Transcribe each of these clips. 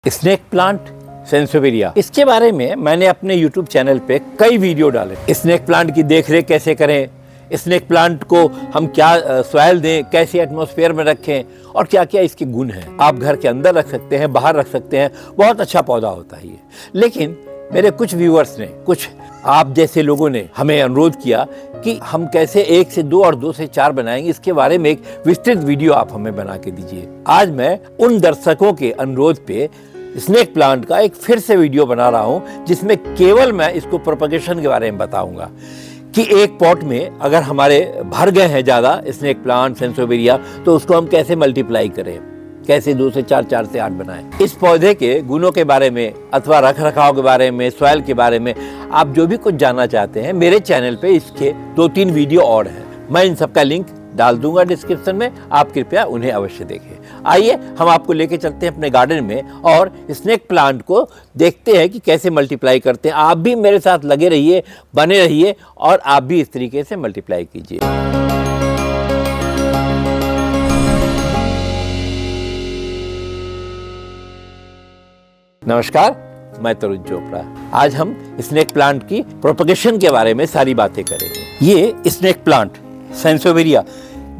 Snake plant सेंसोवेरिया, इसके बारे में मैंने अपने YouTube चैनल पे कई वीडियो डाले। स्नेक प्लांट की देखरेख कैसे करें, स्नेक प्लांट को हम क्या सॉइल दें, कैसे एटमॉस्फेयर में रखें और क्या क्या इसके गुण हैं। आप घर के अंदर रख सकते हैं, बाहर रख सकते हैं, बहुत अच्छा पौधा होता है ये। लेकिन मेरे कुछ व्यूअर्स ने, कुछ आप जैसे लोगों ने हमें अनुरोध किया कि हम कैसे 1 से 2 और 2 से 4 बनाएंगे, इसके बारे में एक विस्तृत वीडियो आप हमें बना के दीजिए। आज मैं उन दर्शकों के अनुरोध पे स्नेक प्लांट का एक फिर से वीडियो बना रहा हूं, जिसमें केवल मैं इसको प्रोपगेशन के बारे में बताऊंगा कि एक पॉट में अगर हमारे भर गए हैं ज़्यादा स्नेक प्लांट सेंसोवेरिया, तो उसको हम कैसे मल्टीप्लाई करें, कैसे 2 से 4, 4 से 8 बनाएं। इस पौधे के गुणों के बारे में अथवा रख रखाव के बारे में, सॉइल के बारे में आप जो भी कुछ जानना चाहते हैं, मेरे चैनल पे इसके 2-3 वीडियो और हैं। मैं इन सबका लिंक डाल दूंगा डिस्क्रिप्शन में, आप कृपया उन्हें अवश्य देखें। आइए हम आपको लेके चलते हैं अपने गार्डन में और स्नेक प्लांट को देखते हैं कि कैसे मल्टीप्लाई करते हैं। आप भी मेरे साथ लगे रहिए, बने रहिए और आप भी इस तरीके से मल्टीप्लाई कीजिए। नमस्कार, मैं तरुण चोपड़ा। आज हम स्नेक प्लांट की प्रोपगेशन के बारे में सारी बातें करेंगे। ये स्नेक प्लांट सेंसोवेरिया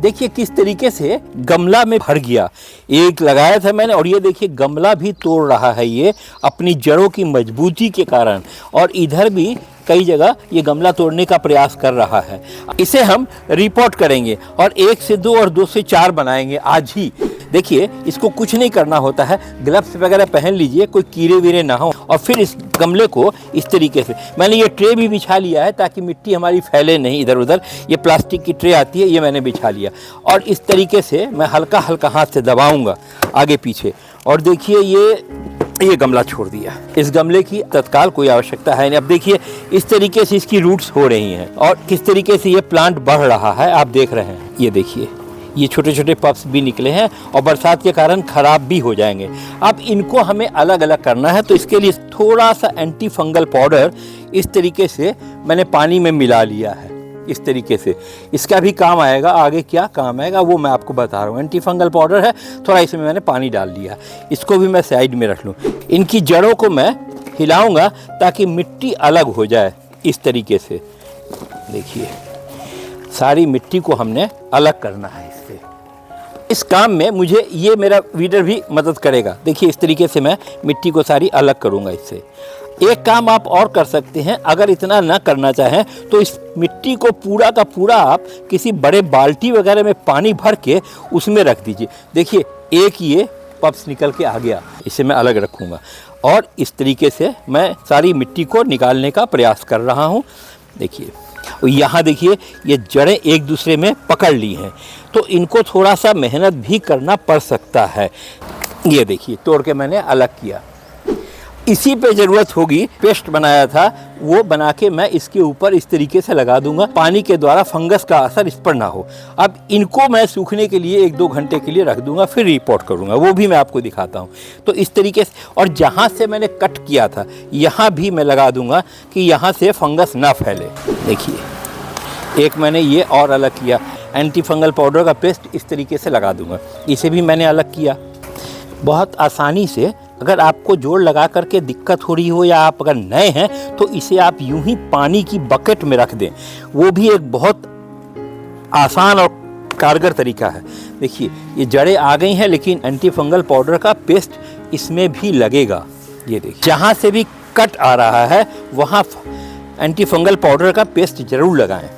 देखिए किस तरीके से गमला में भर गया। एक लगाया था मैंने और ये देखिए गमला भी तोड़ रहा है ये अपनी जड़ों की मजबूती के कारण, और इधर भी कई जगह ये गमला तोड़ने का प्रयास कर रहा है। इसे हम रिपोर्ट करेंगे और 1 से 2 और 2 से 4 बनाएंगे आज ही। देखिए इसको कुछ नहीं करना होता है, ग्लव्स वगैरह पहन लीजिए, कोई कीड़े वीरे ना हो। और फिर इस गमले को इस तरीके से मैंने ये ट्रे भी बिछा लिया है ताकि मिट्टी हमारी फैले नहीं इधर उधर। ये प्लास्टिक की ट्रे आती है, ये मैंने बिछा लिया और इस तरीके से मैं हल्का हल्का हाथ से दबाऊंगा आगे पीछे। और देखिए ये गमला छोड़ दिया। इस गमले की तत्काल कोई आवश्यकता है नहीं। अब देखिए इस तरीके से इसकी रूट्स हो रही हैं और किस तरीके से ये प्लांट बढ़ रहा है, आप देख रहे हैं। ये देखिए ये छोटे छोटे पप्स भी निकले हैं और बरसात के कारण खराब भी हो जाएंगे। अब इनको हमें अलग अलग करना है, तो इसके लिए थोड़ा सा एंटी फंगल पाउडर इस तरीके से मैंने पानी में मिला लिया है। इस तरीके से इसका भी काम आएगा, आगे क्या काम आएगा वो मैं आपको बता रहा हूँ। एंटी फंगल पाउडर है, थोड़ा इसमें मैंने पानी डाल दिया। इसको भी मैं साइड में रख लूँ। इनकी जड़ों को मैं हिलाऊंगा ताकि मिट्टी अलग हो जाए। इस तरीके से देखिए सारी मिट्टी को हमने अलग करना है। इससे इस काम में मुझे ये मेरा वीडर भी मदद करेगा। देखिए इस तरीके से मैं मिट्टी को सारी अलग करूँगा इससे। एक काम आप और कर सकते हैं, अगर इतना ना करना चाहें तो इस मिट्टी को पूरा का पूरा आप किसी बड़े बाल्टी वगैरह में पानी भर के उसमें रख दीजिए। देखिए एक ये पप्स निकल के आ गया, इसे मैं अलग रखूँगा और इस तरीके से मैं सारी मिट्टी को निकालने का प्रयास कर रहा हूँ। देखिए यहाँ देखिए ये जड़ें एक दूसरे में पकड़ ली हैं, तो इनको थोड़ा सा मेहनत भी करना पड़ सकता है। ये देखिए तोड़ के मैंने अलग किया। इसी पे ज़रूरत होगी, पेस्ट बनाया था वो बना के मैं इसके ऊपर इस तरीके से लगा दूंगा, पानी के द्वारा फंगस का असर इस पर ना हो। अब इनको मैं सूखने के लिए 1-2 घंटे के लिए रख दूंगा, फिर रिपोर्ट करूंगा, वो भी मैं आपको दिखाता हूं। तो इस तरीके से, और जहां से मैंने कट किया था यहाँ भी मैं लगा दूंगा कि यहाँ से फंगस ना फैले। देखिए एक मैंने ये और अलग किया, एंटी फंगल पाउडर का पेस्ट इस तरीके से लगा दूंगा। इसे भी मैंने अलग किया। बहुत आसानी से, अगर आपको जोड़ लगा करके दिक्कत हो रही हो या आप अगर नए हैं तो इसे आप यूं ही पानी की बकेट में रख दें, वो भी एक बहुत आसान और कारगर तरीका है। देखिए ये जड़ें आ गई हैं, लेकिन एंटी फंगल पाउडर का पेस्ट इसमें भी लगेगा। ये देखिए जहाँ से भी कट आ रहा है वहाँ एंटी फंगल पाउडर का पेस्ट ज़रूर लगाएं।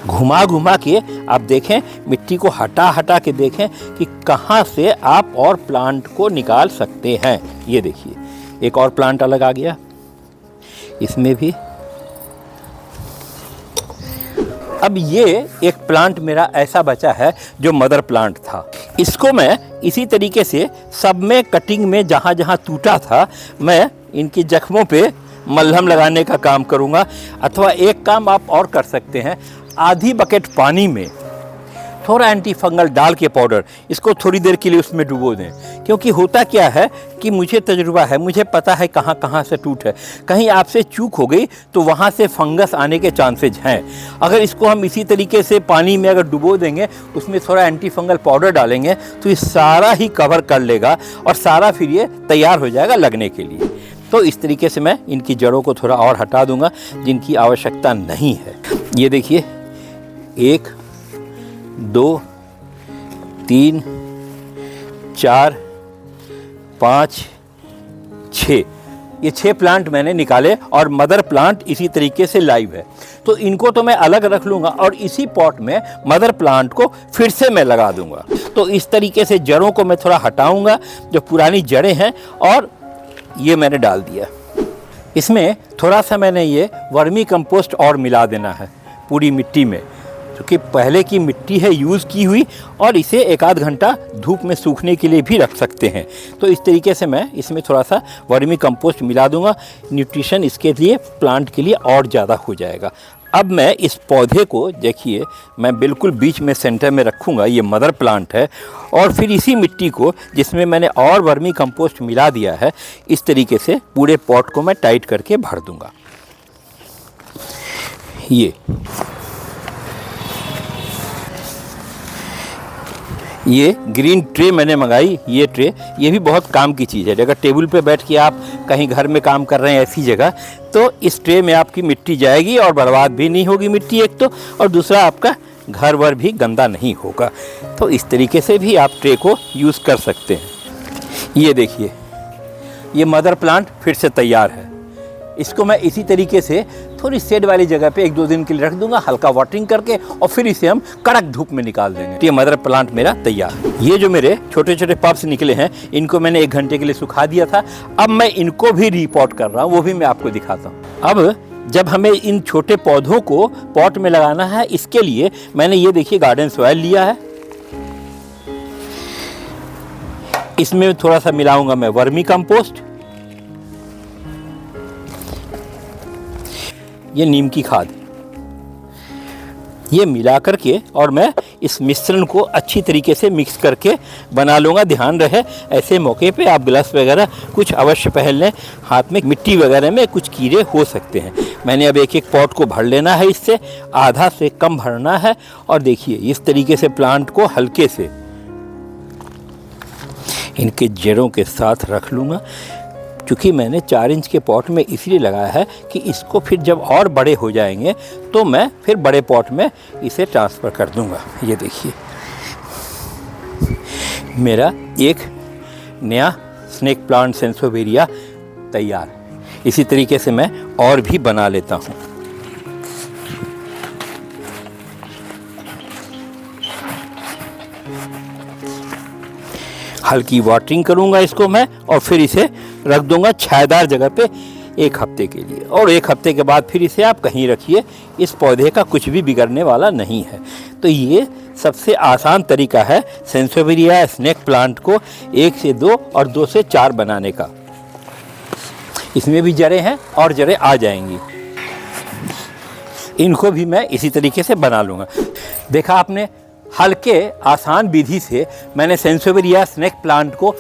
घुमा घुमा के आप देखें, मिट्टी को हटा हटा के देखें कि कहाँ से आप और प्लांट को निकाल सकते हैं। ये देखिए एक और प्लांट अलग आ गया, इसमें भी। अब ये एक प्लांट मेरा ऐसा बचा है जो मदर प्लांट था। इसको मैं इसी तरीके से सब में कटिंग में जहाँ जहाँ टूटा था मैं इनकी जख्मों पे मलहम लगाने का काम करूँगा। अथवा एक काम आप और कर सकते हैं, आधी बकेट पानी में थोड़ा एंटी फंगल डाल के पाउडर इसको थोड़ी देर के लिए उसमें डुबो दें। क्योंकि होता क्या है कि मुझे तजुर्बा है, मुझे पता है कहाँ कहाँ से टूट है, कहीं आपसे चूक हो गई तो वहाँ से फंगस आने के चांसेज हैं। अगर इसको हम इसी तरीके से पानी में अगर डुबो देंगे, उसमें थोड़ा एंटी फंगल पाउडर डालेंगे तो ये सारा ही कवर कर लेगा और सारा फिर ये तैयार हो जाएगा लगने के लिए। तो इस तरीके से मैं इनकी जड़ों को थोड़ा और हटा दूंगा जिनकी आवश्यकता नहीं है। ये देखिए 1 2 3 4 5 6, ये 6 प्लांट मैंने निकाले और मदर प्लांट इसी तरीके से लाइव है। तो इनको तो मैं अलग रख लूँगा और इसी पॉट में मदर प्लांट को फिर से मैं लगा दूँगा। तो इस तरीके से जड़ों को मैं थोड़ा हटाऊँगा, जो पुरानी जड़ें हैं, और ये मैंने डाल दिया। इसमें थोड़ा सा मैंने ये वर्मी कंपोस्ट और मिला देना है पूरी मिट्टी में, क्योंकि पहले की मिट्टी है यूज़ की हुई, और इसे 1 आध घंटा धूप में सूखने के लिए भी रख सकते हैं। तो इस तरीके से मैं इसमें थोड़ा सा वर्मी कंपोस्ट मिला दूंगा। न्यूट्रिशन इसके लिए प्लांट के लिए और ज़्यादा हो जाएगा। अब मैं इस पौधे को देखिए, मैं बिल्कुल बीच में सेंटर में रखूँगा, ये मदर प्लांट है, और फिर इसी मिट्टी को जिसमें मैंने और वर्मी कंपोस्ट मिला दिया है, इस तरीके से पूरे पॉट को मैं टाइट करके भर दूँगा। ये ग्रीन ट्रे मैंने मंगाई, ये ट्रे, ये भी बहुत काम की चीज़ है। अगर टेबल पे बैठ के आप कहीं घर में काम कर रहे हैं ऐसी जगह, तो इस ट्रे में आपकी मिट्टी जाएगी और बर्बाद भी नहीं होगी मिट्टी, एक तो, और दूसरा आपका घर वर भी गंदा नहीं होगा। तो इस तरीके से भी आप ट्रे को यूज़ कर सकते हैं। ये देखिए, ये मदर प्लांट फिर से तैयार है। इसको मैं इसी तरीके से थोड़ी शेड वाली जगह पे 1-2 दिन के लिए रख दूंगा, हल्का वाटरिंग करके, और फिर इसे हम कड़क धूप में निकाल देंगे। तो ये मदर प्लांट मेरा तैयार। ये जो मेरे छोटे छोटे पब्स निकले हैं, इनको मैंने 1 घंटे के लिए सुखा दिया था। अब मैं इनको भी रीपॉट कर रहा हूँ, वो भी मैं आपको दिखाता हूँ। अब जब हमें इन छोटे पौधों को पॉट में लगाना है, इसके लिए मैंने ये देखिए गार्डन सॉइल लिया है। इसमें थोड़ा सा मिलाऊंगा मैं वर्मी कंपोस्ट, ये नीम की खाद, ये मिला करके, और मैं इस मिश्रण को अच्छी तरीके से मिक्स करके बना लूँगा। ध्यान रहे ऐसे मौके पे आप ग्लव्स वगैरह कुछ अवश्य पहन लें, हाथ में मिट्टी वगैरह में कुछ कीड़े हो सकते हैं। मैंने अब 1-1 पॉट को भर लेना है, इससे आधा से कम भरना है। और देखिए इस तरीके से प्लांट को हल्के से इनके जड़ों के साथ रख लूँगा। चूँकि मैंने 4 इंच के पॉट में इसलिए लगाया है कि इसको फिर जब और बड़े हो जाएंगे तो मैं फिर बड़े पॉट में इसे ट्रांसफ़र कर दूंगा। ये देखिए मेरा एक नया स्नेक प्लांट सेंसोवेरिया तैयार। इसी तरीके से मैं और भी बना लेता हूँ। हल्की वाटरिंग करूंगा इसको मैं, और फिर इसे रख दूंगा छायादार जगह पे 1 हफ्ते के लिए, और 1 हफ्ते के बाद फिर इसे आप कहीं रखिए। इस पौधे का कुछ भी बिगड़ने वाला नहीं है। तो ये सबसे आसान तरीका है सेंसोवेरिया स्नेक प्लांट को 1 से 2 और 2 से 4 बनाने का। इसमें भी जड़ें हैं और जड़ें आ जाएंगी। इनको भी मैं इसी तरीके से बना लूँगा। देखा आपने, हल्के आसान विधि से मैंने सेंसोवेरिया स्नेक प्लांट को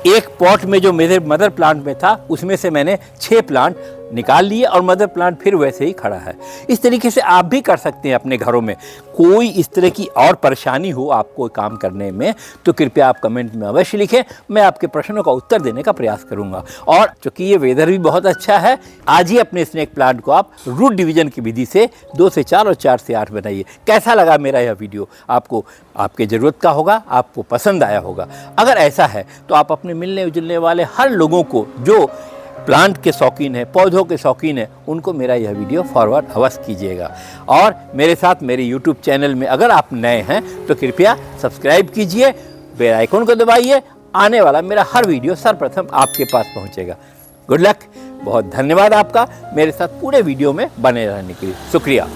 एक पॉट में जो मेरे मदर प्लांट में था उसमें से मैंने 6 प्लांट निकाल लिए और मदर प्लांट फिर वैसे ही खड़ा है। इस तरीके से आप भी कर सकते हैं अपने घरों में। कोई इस तरह की और परेशानी हो आपको काम करने में तो कृपया आप कमेंट में अवश्य लिखें, मैं आपके प्रश्नों का उत्तर देने का प्रयास करूंगा। और चूँकि ये वेदर भी बहुत अच्छा है, आज ही अपने स्नेक प्लांट को आप रूट डिवीजन की विधि से 2 से 4 और 4 से 8 बनाइए। कैसा लगा मेरा यह वीडियो? आपको आपके ज़रूरत का होगा, आपको पसंद आया होगा। अगर ऐसा है तो आप अपने मिलने जुलने वाले हर लोगों को जो प्लांट के शौकीन है, पौधों के शौकीन है, उनको मेरा यह वीडियो फॉरवर्ड अवश्य कीजिएगा। और मेरे साथ मेरे यूट्यूब चैनल में अगर आप नए हैं तो कृपया सब्सक्राइब कीजिए, बेल आइकन को दबाइए। आने वाला मेरा हर वीडियो सर्वप्रथम आपके पास पहुंचेगा। गुड लक, बहुत धन्यवाद आपका मेरे साथ पूरे वीडियो में बने रहने के लिए। शुक्रिया।